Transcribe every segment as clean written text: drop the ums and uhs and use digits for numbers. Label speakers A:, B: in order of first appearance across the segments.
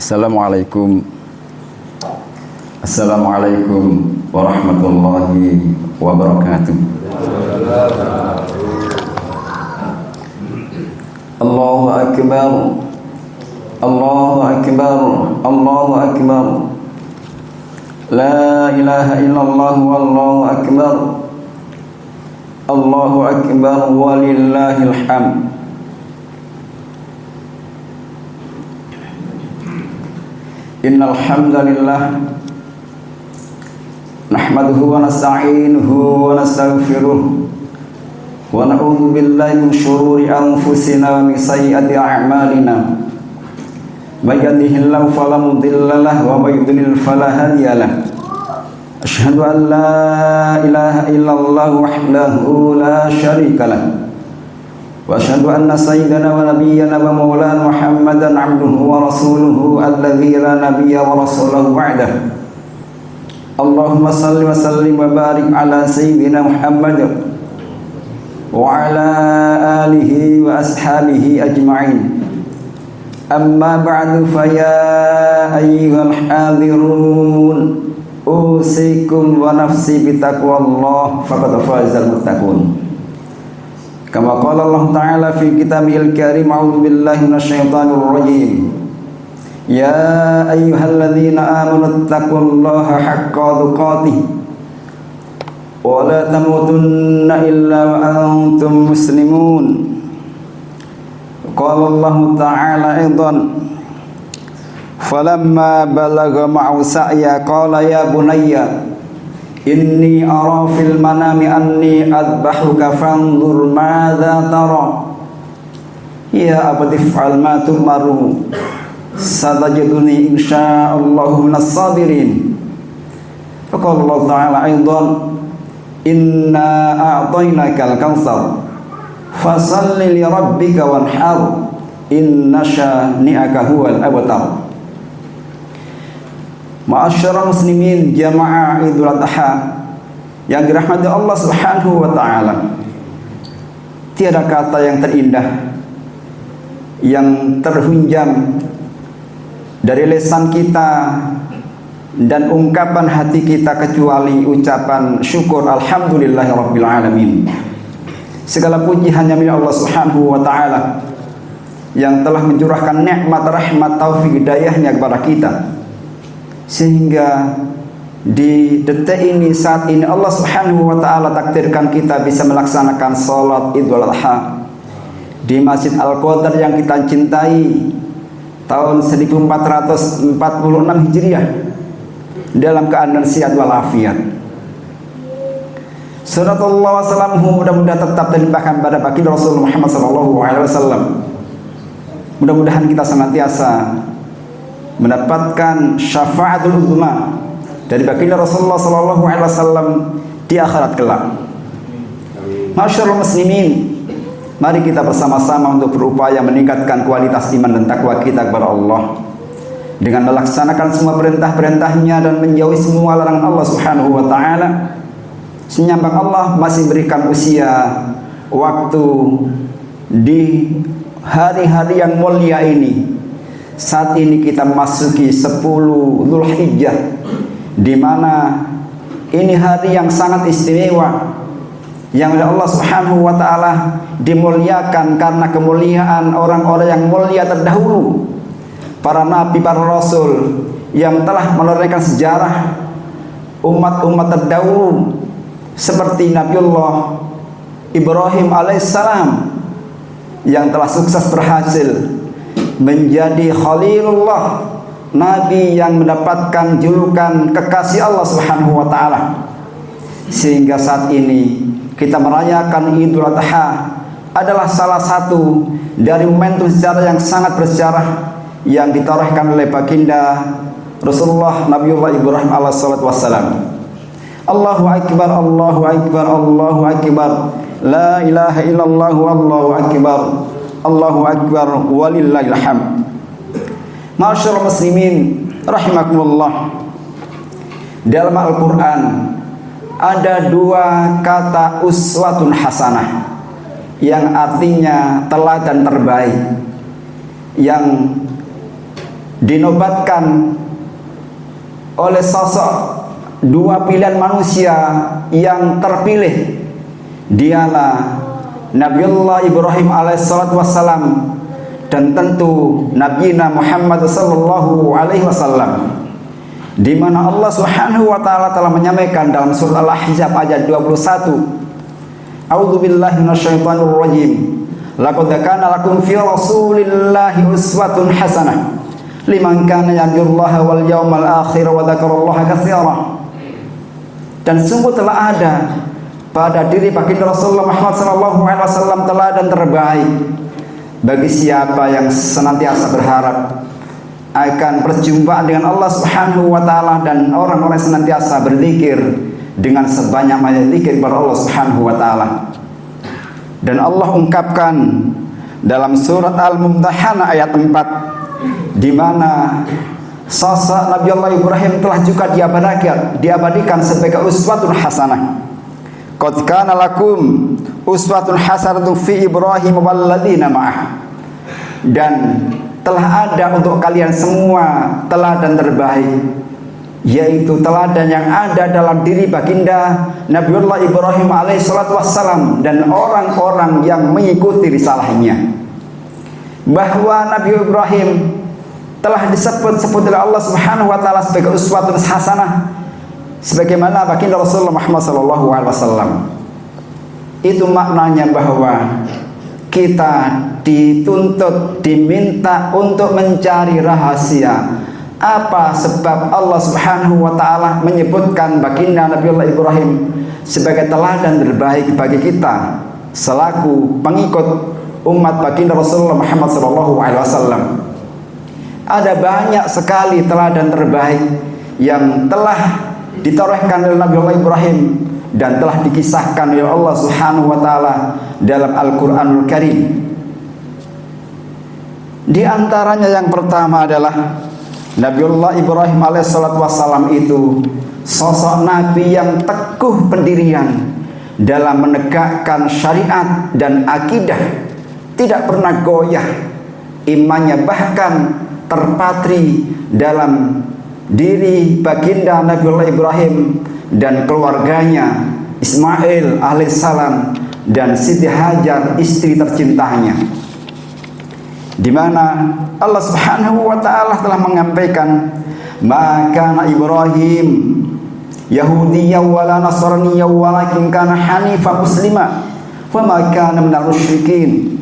A: Assalamualaikum warahmatullahi wabarakatuh. Allahu akbar, Allahu akbar, Allahu akbar. La ilaha illallah wallahu akbar. Allahu akbar walillahil hamd. Innal hamdalillah nahmaduhu wa nasta'inuhu wa nastaghfiruh wa na'udzu billahi min shururi anfusina wa min sayyiati a'malina. May yahdihillahu fala mudilla lahu wa may yudlil fala hadiya lahu. Asyhadu an la ilaha illallah wahdahu la syarika lahu. Wa asyhadu anna sayyidana wa nabiyyana wa maulana Muhammadan abduhu wa rasuluhu alladzi la nabiyya wa rasulahu ba'dahu. Allahumma salli wa sallim wa barik ala sayyidina Muhammad wa ala alihi wa ashabihi ajma'in. Amma ba'du fa ya ayyuhal hadirun usikum wa nafsi bitaqwallah faqad fazal muttaqun. Kama qala Allah Ta'ala fi kitabihil karim, a'udzu billahi minasyaitonir rajim. Ya ayyuhalladzina amanu taqullaha haqqa tuqatih wa la tamutunna illa wa antum muslimun. Qala Allah Ta'ala aidan, falamma balagha ma'u sa'ya qala ya bunayya inni ara fil manami anni adbahuka fanzur madza tara. Ya abati fa'al ma tu'maru satajiduni insyaallahu minas sabirin. Faqala Allah Ta'ala aidan, inna a'tainakal kautsar fasalli li rabbika wanhar inna syani'aka huwal abtar. Ma'asyiral muslimin jamaah Idul Adha yang dirahmati Allah Subhanahu wa taala. Tiada kata yang terindah yang terhunjam dari lisan kita dan ungkapan hati kita kecuali ucapan syukur alhamdulillahirabbil alamin. Segala puji hanya milik Allah Subhanahu wa taala yang telah mencurahkan nikmat, rahmat, taufik, hidayahnya kepada kita, sehingga di detik ini, saat ini Allah Subhanahu wa taala takdirkan kita bisa melaksanakan salat Idul Adha di Masjid Al-Qadar yang kita cintai tahun 1446 Hijriah dalam keadaan sehat walafiat. Sallallahu wasallam mudah-mudahan tetap terlimpahkan pada baginda Rasul Muhammad sallallahu alaihi wasallam. Mudah-mudahan kita senantiasa mendapatkan syafaatul uzma dari baginda Rasulullah sallallahu alaihi wasallam di akhirat kelak. Masyarul muslimin, mari kita bersama-sama untuk berupaya meningkatkan kualitas iman dan takwa kita kepada Allah dengan melaksanakan semua perintah-perintahnya dan menjauhi semua larangan Allah Subhanahu wa taala. Senyambang Allah masih berikan usia waktu di hari-hari yang mulia ini. Saat ini kita masuki 10 Dzulhijjah, di mana ini hari yang sangat istimewa yang oleh Allah Subhanahu wa taala dimuliakan karena kemuliaan orang-orang yang mulia terdahulu, para nabi, para rasul yang telah menorehkan sejarah umat-umat terdahulu seperti Nabiullah Ibrahim alaihissalam yang telah sukses berhasil menjadi Khalilullah, nabi yang mendapatkan julukan kekasih Allah Subhanahu wa taala. Sehingga saat ini kita merayakan Idul Adha adalah salah satu dari momentum sejarah yang sangat bersejarah yang ditorehkan oleh baginda Rasulullah Nabiullah Ibrahim alaihissalatu wassalam. Allahu akbar, Allahu akbar, Allahu akbar. La ilaha illallah, Allahu akbar. Allahu akbar walillahil hamd. Masyarul muslimin rahimakumullah. Dalam Al-Qur'an ada dua kata uswatun hasanah yang artinya teladan terbaik, yang dinobatkan oleh sosok dua pilihan manusia yang terpilih. Dialah Nabiullah Ibrahim alaihissalatu wassalam dan tentu Nabiina Muhammad sallallahu alaihi wasallam, di mana Allah Subhanahu wa taala telah menyampaikan dalam surah Al-Ahzab ayat 21, A'udzubillahi minasyaitonir rajim. Laqad kana lakum fi Rasulillahi uswatun hasanah liman kana yarjullaha wal yawmal akhir wa dzakarallaha katsira. Dan sungguh telah ada pada diri baginda Rasulullah Muhammad sallallahu alaihi wasallam teladan terbaik bagi siapa yang senantiasa berharap akan perjumpaan dengan Allah Subhanahu wa taala dan orang-orang yang senantiasa berzikir dengan sebanyak-banyak zikir kepada Allah Subhanahu wa taala. Dan Allah ungkapkan dalam surat Al-Mumtahanah ayat 4, di mana sosok Nabi Allah Ibrahim telah juga diabadikan sebagai uswatun hasanah. Qad kana lakum uswatun hasanatun fi Ibrahim wal ladzina ma'ah. Dan telah ada untuk kalian semua teladan terbaik, yaitu teladan yang ada dalam diri baginda Nabiullah Ibrahim alaihissalatu wassalam dan orang-orang yang mengikuti risalahnya. Bahwa Nabi Ibrahim telah disebut-sebut oleh Allah Subhanahu wa taala sebagai uswatun hasanah, sebagaimana baginda Rasulullah Muhammad sallallahu alaihi wasallam. Itu maknanya bahwa kita dituntut, diminta untuk mencari rahasia apa sebab Allah Subhanahu wa taala menyebutkan baginda Nabiullah Ibrahim sebagai teladan terbaik bagi kita selaku pengikut umat baginda Rasulullah Muhammad sallallahu alaihi wasallam. Ada banyak sekali teladan terbaik yang telah ditorehkan oleh Nabiullah Ibrahim dan telah dikisahkan oleh Allah Subhanahu wa taala dalam Al-Qur'anul Karim. Di antaranya yang pertama adalah Nabiullah Ibrahim alaihissalatu wassalam itu sosok nabi yang teguh pendirian dalam menegakkan syariat dan akidah, tidak pernah goyah imannya, bahkan terpatri dalam diri baginda Nabiullah Ibrahim dan keluarganya, Ismail alaihissalam dan Siti Hajar istri tercintanya, di mana Allah Subhanahu wa taala telah menyampaikan, maka Ibrahim Yahudiyyan wala Nasraniyyan walakin kana hanifan muslima wa ma kana minal musyrikin.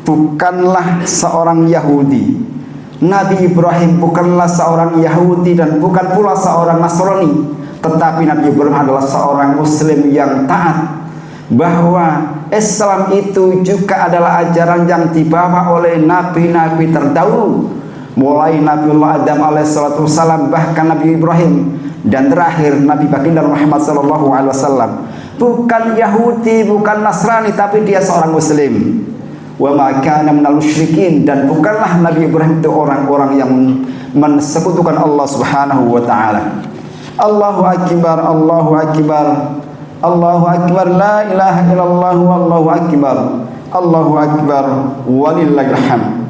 A: Bukanlah seorang Yahudi, Nabi Ibrahim bukanlah seorang Yahudi dan bukan pula seorang Nasrani, tetapi Nabi Ibrahim adalah seorang Muslim yang taat. Bahwa Islam itu juga adalah ajaran yang dibawa oleh nabi-nabi terdahulu, mulai Nabiullah Adam alaihissalatu wassalam, bahkan Nabi Ibrahim, dan terakhir Nabi baginda Muhammad sallallahu alaihi wasallam. Bukan Yahudi, bukan Nasrani, tapi dia seorang Muslim. Wa ma kana minal musyrikin, dan bukanlah Nabi Ibrahim itu orang-orang yang mensekutukan Allah Subhanahu wa taala. Allahu akbar, Allahu akbar, Allahu akbar, la ilaha illallah, wallahu akbar, Allahu akbar, walillahil hamd.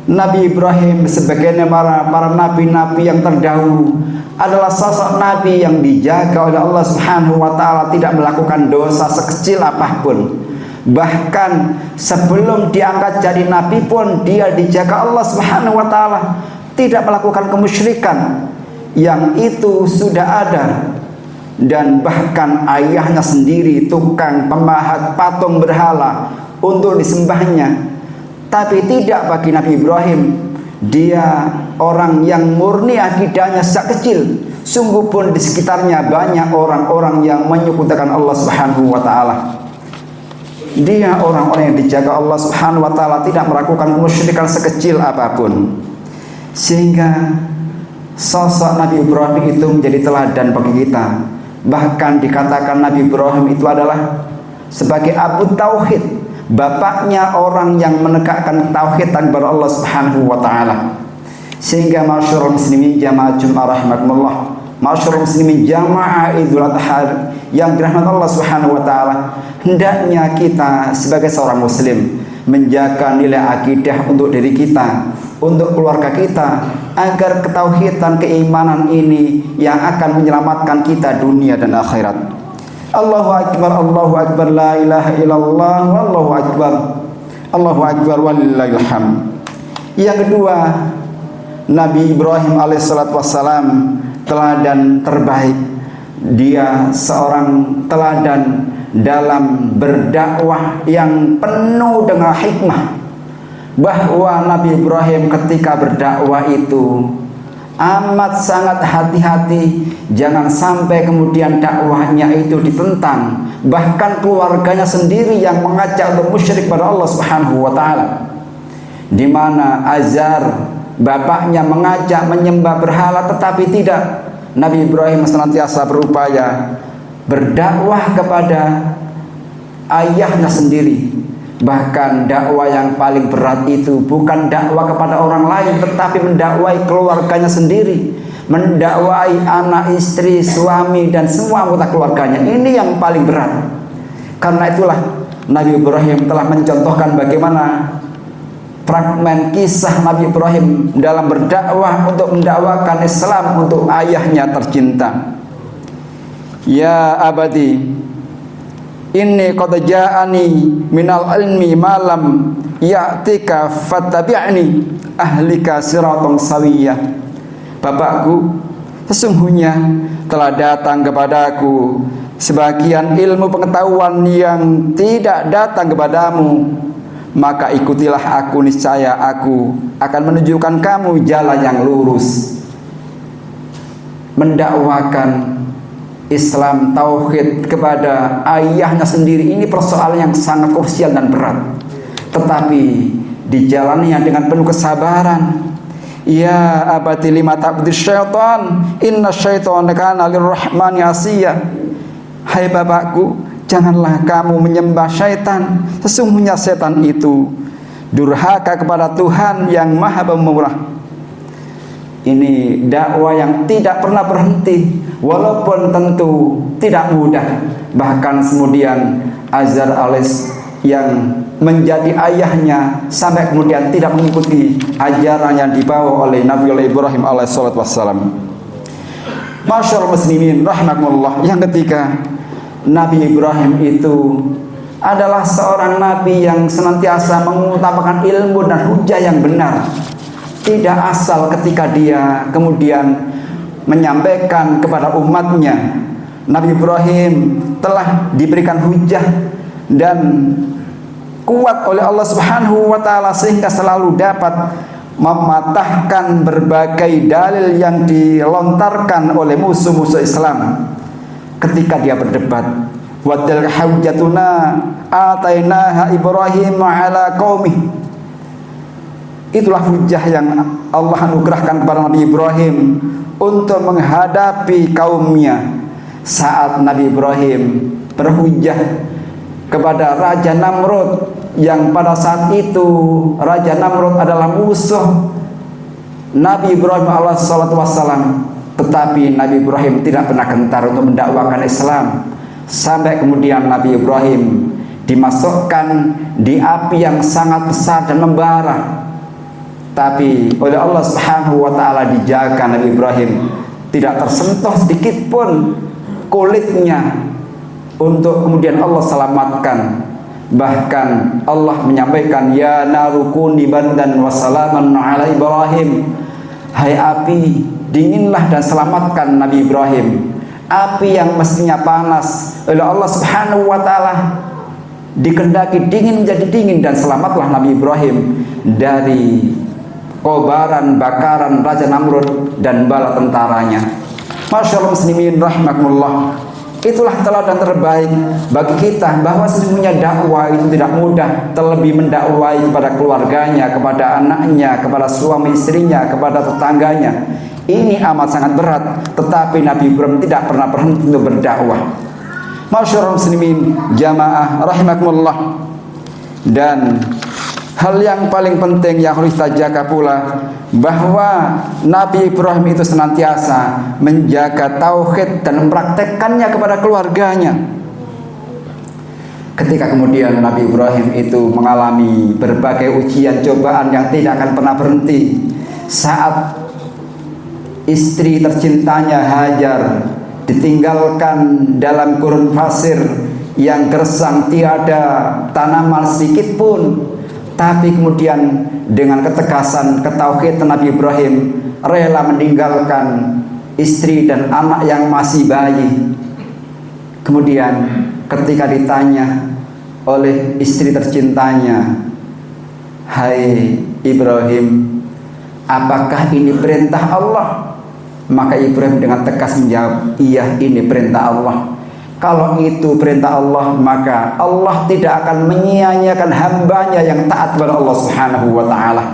A: Nabi Ibrahim sebagaimana para nabi-nabi yang terdahulu adalah sosok nabi yang dijaga oleh Allah Subhanahu wa taala, tidak melakukan dosa sekecil apapun. Bahkan sebelum diangkat jadi nabi pun dia dijaga Allah Subhanahu wa taala, tidak melakukan kemusyrikan yang itu sudah ada. Dan bahkan ayahnya sendiri tukang pemahat patung berhala untuk disembahnya. Tapi tidak bagi Nabi Ibrahim, dia orang yang murni akidahnya sejak kecil. Sungguh pun di sekitarnya banyak orang-orang yang menyekutukan Allah Subhanahu wa taala. Dia orang-orang yang dijaga Allah Subhanahu wa taala, tidak melakukan kemusyrikan sekecil apapun. Sehingga sosok Nabi Ibrahim itu menjadi teladan bagi kita. Bahkan dikatakan Nabi Ibrahim itu adalah sebagai Abu Tauhid, bapaknya orang yang menegakkan tauhid kepada Allah Subhanahu wa taala. Sehingga masyarul muslimin jamaah Jumat rahimakumullah, masyarul muslimin jamaah Idul Adha yang dirahmati Allah Subhanahu wa taala, hendaknya kita sebagai seorang muslim menjaga nilai akidah untuk diri kita, untuk keluarga kita, agar ketauhidan keimanan ini yang akan menyelamatkan kita dunia dan akhirat. Allahu akbar, Allahu akbar, la ilaha illallah, wallahu akbar, Allahu akbar, walillahil hamd. Yang kedua, Nabi Ibrahim alaihissalatu wassalam, teladan terbaik. Dia seorang teladan dalam berdakwah yang penuh dengan hikmah, bahwa Nabi Ibrahim ketika berdakwah itu amat sangat hati-hati, jangan sampai kemudian dakwahnya itu ditentang, bahkan keluarganya sendiri yang mengajak untuk musyrik pada Allah Subhanahu wa taala. Di mana Azar bapaknya mengajak menyembah berhala, tetapi tidak. Nabi Ibrahim senantiasa berupaya berdakwah kepada ayahnya sendiri. Bahkan dakwah yang paling berat itu bukan dakwah kepada orang lain, tetapi mendakwai keluarganya sendiri, mendakwai anak, istri, suami, dan semua anggota keluarganya. Ini yang paling berat. Karena itulah Nabi Ibrahim telah mencontohkan bagaimana fragmen kisah Nabi Ibrahim dalam berdakwah untuk mendakwakan Islam untuk ayahnya tercinta. Ya abadi, inni qad ja'ani minal ilmi malam ya'tika fattabi'ni ahlika siratan sawiyah. Bapakku, sesungguhnya telah datang kepadaku sebagian ilmu pengetahuan yang tidak datang kepadamu, maka ikutilah aku, niscaya aku akan menunjukkan kamu jalan yang lurus. Mendakwakan Islam, tauhid kepada ayahnya sendiri, ini persoalan yang sangat krusial dan berat, tetapi dijalaninya dengan penuh kesabaran. Ya abati lima ta'budu syaitan, inna syaitana kana lirrahmani asiyya. Hai bapakku, janganlah kamu menyembah syaitan, sesungguhnya syaitan itu durhaka kepada Tuhan yang Maha Pemurah. Ini dakwah yang tidak pernah berhenti, walaupun tentu tidak mudah. Bahkan kemudian Azar alis yang menjadi ayahnya sampai kemudian tidak mengikuti ajaran yang dibawa oleh Nabi Ibrahim alaihissalatu wassalam. Masyaallah muslimin rahimakumullah. Yang ketiga, Nabi Ibrahim itu adalah seorang nabi yang senantiasa mengutamakan ilmu dan hujah yang benar. Tidak asal ketika dia kemudian menyampaikan kepada umatnya. Nabi Ibrahim telah diberikan hujah dan kuat oleh Allah Subhanahu wa taala sehingga selalu dapat mematahkan berbagai dalil yang dilontarkan oleh musuh-musuh Islam. Ketika dia berdebat, wa tilka hujjatuna atainaha Ibrahim ala qaumih. Itulah hujah yang Allah anugerahkan kepada Nabi Ibrahim untuk menghadapi kaumnya. Saat Nabi Ibrahim berhujah kepada Raja Namrud, yang pada saat itu Raja Namrud adalah musuh Nabi Ibrahim alaihissalatu wassalam. Tetapi Nabi Ibrahim tidak pernah gentar untuk mendakwakan Islam, sampai kemudian Nabi Ibrahim dimasukkan di api yang sangat besar dan membara. Tapi oleh Allah Subhanahu wa taala dijaga Nabi Ibrahim, tidak tersentuh sedikit pun kulitnya, untuk kemudian Allah selamatkan. Bahkan Allah menyampaikan, ya narukuni bardan wa salaman ala Ibrahim. Hai api, dinginlah dan selamatkan Nabi Ibrahim. Api yang mestinya panas oleh Allah Subhanahu wa taala dikehendaki dingin menjadi dingin, dan selamatlah Nabi Ibrahim dari kobaran bakaran Raja Namrud dan bala tentaranya. Masyaallah muslimin rahimakumullah. Itulah teladan terbaik bagi kita, bahwa sesungguhnya dakwah itu tidak mudah, terlebih mendakwai kepada keluarganya, kepada anaknya, kepada suami istrinya, kepada tetangganya. Ini amat sangat berat, tetapi Nabi Ibrahim tidak pernah berhenti untuk berdakwah. Masyaallah muslimin jamaah rahimakumullah. Dan hal yang paling penting yang harus kita jaga pula, bahwa Nabi Ibrahim itu senantiasa menjaga tauhid dan mempraktekkannya kepada keluarganya. Ketika kemudian Nabi Ibrahim itu mengalami berbagai ujian cobaan yang tidak akan pernah berhenti, saat istri tercintanya Hajar ditinggalkan dalam gurun pasir yang gersang, tiada tanaman sedikit pun, tapi kemudian dengan ketegasan ketauhidan Nabi Ibrahim rela meninggalkan istri dan anak yang masih bayi. Kemudian ketika ditanya oleh istri tercintanya, "Hai Ibrahim, apakah ini perintah Allah?" Maka Ibrahim dengan tegas menjawab, "Iya, ini perintah Allah." Kalau itu perintah Allah, maka Allah tidak akan menyia-nyiakan hambanya yang taat kepada Allah Subhanahu wa ta'ala,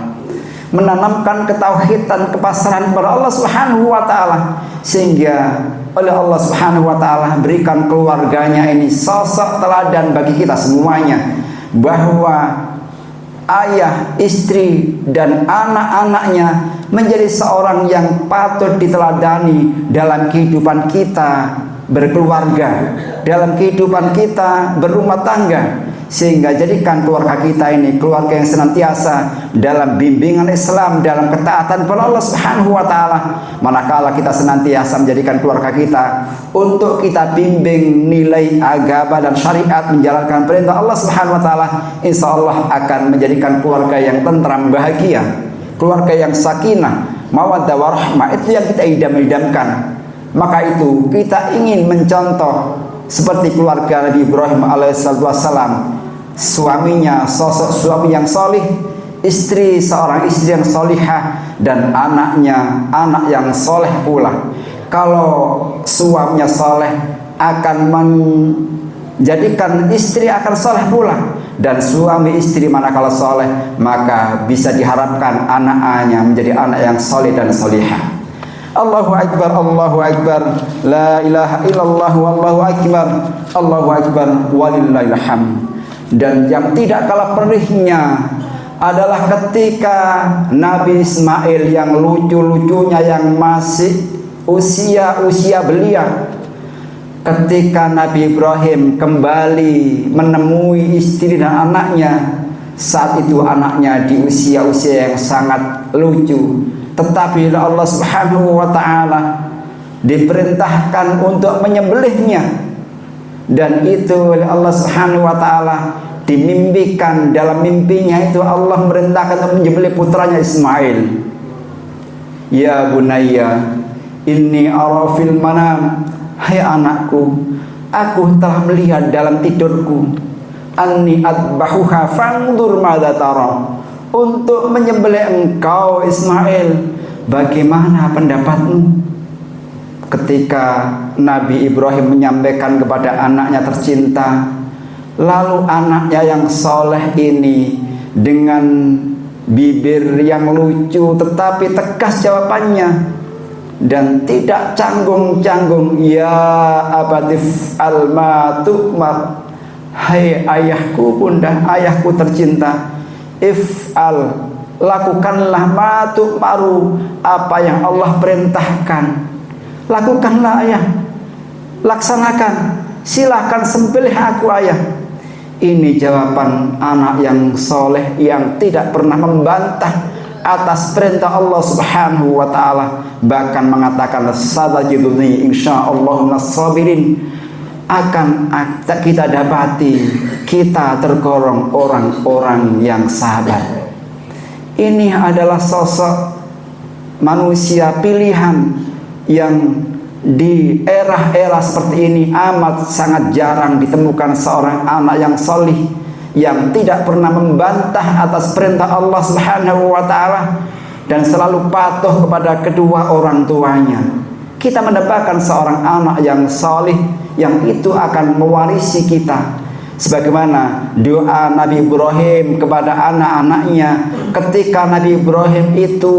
A: menanamkan ketauhidan, kepasrahan kepada Allah Subhanahu wa ta'ala, sehingga oleh Allah Subhanahu wa ta'ala berikan keluarganya ini sosok teladan bagi kita semuanya, bahwa ayah, istri, dan anak-anaknya menjadi seorang yang patut diteladani dalam kehidupan kita berkeluarga, dalam kehidupan kita berumah tangga, sehingga jadikan keluarga kita ini keluarga yang senantiasa dalam bimbingan Islam, dalam ketaatan kepada Allah Subhanahu wa ta'ala. Manakala kita senantiasa menjadikan keluarga kita untuk kita bimbing nilai agama dan syariat, menjalankan perintah Allah Subhanahu wa ta'ala, insya Allah akan menjadikan keluarga yang tentram, bahagia, keluarga yang sakinah, mawaddah warahmah. Itu yang kita idam-idamkan. Maka itu kita ingin mencontoh seperti keluarga Nabi Ibrahim alaihissalam, suaminya sosok suami yang solih, istri seorang istri yang solihah, dan anaknya anak yang soleh pula. Kalau suaminya soleh akan menjadikan istri akan soleh pula, dan suami istri manakala soleh maka bisa diharapkan anak-anaknya menjadi anak yang soleh dan solihah. Allahu Akbar, Allahu Akbar, la ilaha illallah, wallahu akbar, Allahu Akbar, walillahil hamd. Dan yang tidak kalah perihnya adalah ketika Nabi Ismail yang lucu-lucunya, yang masih usia belia, ketika Nabi Ibrahim kembali menemui istri dan anaknya, saat itu anaknya di usia-usia yang sangat lucu, tetapi Allah Subhanahu wa ta'ala diperintahkan untuk menyembelihnya, dan itu oleh Allah Subhanahu wa ta'ala dimimpikan. Dalam mimpinya itu Allah merintahkan untuk menyembelih putranya Ismail. "Ya bunayya, inni ara fil manam," hai anakku, aku telah melihat dalam tidurku, "anni adbahuha fangdur madza tara," untuk menyembelih engkau Ismail, bagaimana pendapatmu? Ketika Nabi Ibrahim menyampaikan kepada anaknya tercinta, lalu anaknya yang soleh ini dengan bibir yang lucu tetapi tegas jawabannya, dan tidak canggung-canggung, "Ya abatif alma tu'mar," hai ayahku, bunda, ayahku tercinta, "if'al," lakukanlah, "ma tu'maru," apa yang Allah perintahkan. Lakukanlah ayah, laksanakan, silahkan sembelih aku ayah. Ini jawaban anak yang soleh yang tidak pernah membantah atas perintah Allah Subhanahu wa ta'ala, bahkan mengatakan, "satajiduni insyaallah nas-sabirin." Akan kita dapati kita tergolong orang-orang yang sabar. Ini adalah sosok manusia pilihan yang di era-era seperti ini amat sangat jarang ditemukan seorang anak yang solih, yang tidak pernah membantah atas perintah Allah Subhanahu wa ta'ala, dan selalu patuh kepada kedua orang tuanya. Kita mendapatkan seorang anak yang solih, yang itu akan mewarisi kita, sebagaimana doa Nabi Ibrahim kepada anak-anaknya ketika Nabi Ibrahim itu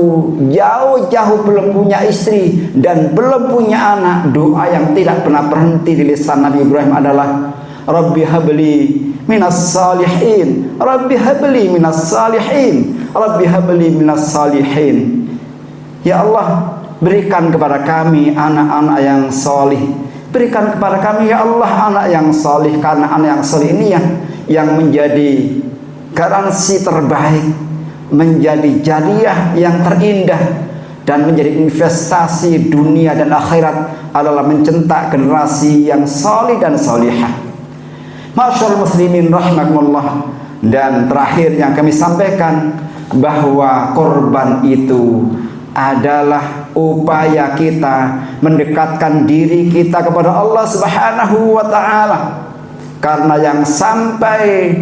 A: jauh-jauh belum punya istri dan belum punya anak. Doa yang tidak pernah berhenti di lisan Nabi Ibrahim adalah, "Rabbi habli minas salihin, Rabbi habli minas salihin, Rabbi habli minas salihin." Ya Allah, berikan kepada kami anak-anak yang solih, Berikan kepada kami ya Allah anak yang salih, karena anak yang salih ini yang menjadi garansi terbaik, menjadi jariah yang terindah, dan menjadi investasi dunia dan akhirat adalah mencetak generasi yang salih dan salihah. Masyaallah muslimin rahimakumullah. Dan terakhir yang kami sampaikan, bahwa korban itu adalah upaya kita mendekatkan diri kita kepada Allah Subhanahu wa ta'ala. Karena yang sampai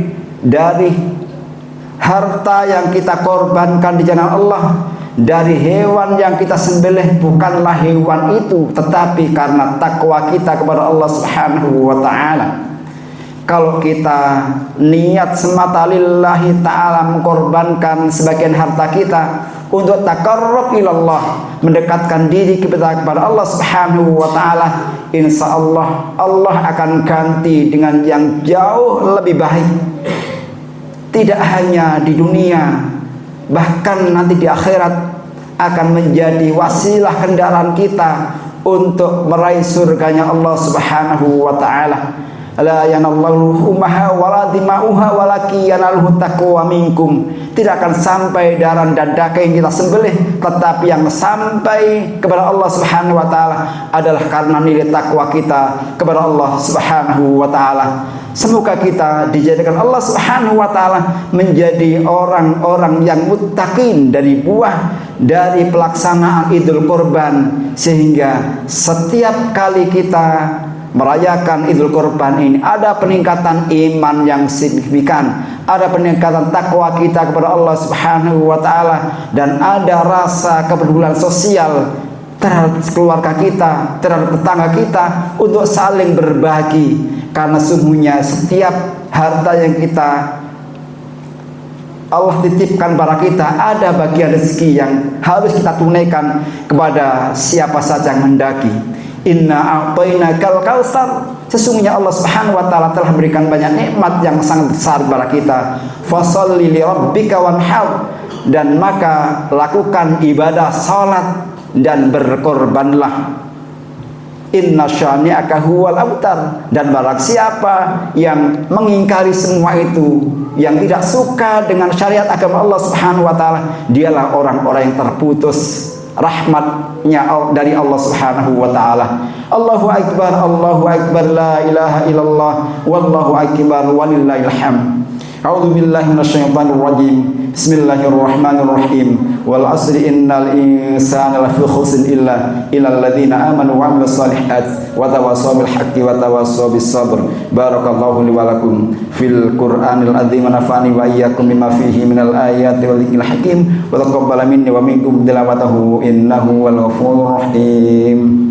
A: dari harta yang kita korbankan di jalan Allah, dari hewan yang kita sembelih, bukanlah hewan itu, tetapi karena takwa kita kepada Allah Subhanahu wa ta'ala. Kalau kita niat semata lillahi ta'ala mengorbankan sebagian harta kita untuk taqarrub ilallah, mendekatkan diri kita kepada Allah Subhanahu wa ta'ala, insya Allah Allah akan ganti dengan yang jauh lebih baik. Tidak hanya di dunia, bahkan nanti di akhirat akan menjadi wasilah kendaraan kita untuk meraih surganya Allah Subhanahu wa ta'ala. La yanallahu umaha wala dima'uha walaki yanaluhu taqwa minkum. Tidak akan sampai darah dan daging yang kita sembelih, tetapi yang sampai kepada Allah Subhanahu wa ta'ala adalah karena nilai takwa kita kepada Allah Subhanahu wa ta'ala. Semoga kita dijadikan Allah Subhanahu wa ta'ala menjadi orang-orang yang muttaqin dari dari pelaksanaan Idul Kurban, sehingga setiap kali kita merayakan Idul Kurban ini ada peningkatan iman yang signifikan, ada peningkatan takwa kita kepada Allah Subhanahu wa ta'ala, dan ada rasa kepedulian sosial terhadap keluarga kita, terhadap tetangga kita, untuk saling berbagi. Karena sungguhnya setiap harta yang Allah titipkan pada kita, ada bagian rezeki yang harus kita tunaikan kepada siapa saja yang mendaki. Inna a'tainakal kautsar. Sesungguhnya Allah Subhanahu wa ta'ala telah memberikan banyak nikmat yang sangat besar kepada kita. Fasholli li rabbika wanhar. Dan maka lakukan ibadah salat dan berkorbanlah. Inna syani'aka huwal abtar. Dan barang siapa yang mengingkari semua itu, yang tidak suka dengan syariat agama Allah Subhanahu wa ta'ala, dialah orang-orang yang terputus rahmatnya dari Allah Subhanahu wa ta'ala. Allahu akbar, Allahu akbar, la ilaha illallah, wallahu akbar, walillahil hamd. A'udzu billahi minasyaitonir rajim. Bismillahirrahmanirrahim. Wal 'asri innal insana lafi khusrin illa alladziina aamanu wa 'amilus shalihaati wa tawassaw bil haqqi wa tawassaw bis sabr. Barakallahu li wa lakum fil Qur'anil 'azim wa nafa'ani wa iyyakum bima fihi minal ayati wal dzikril hakim wa taqabbala minni wa minkum tilawatahu innahu wal ghafurur rahim.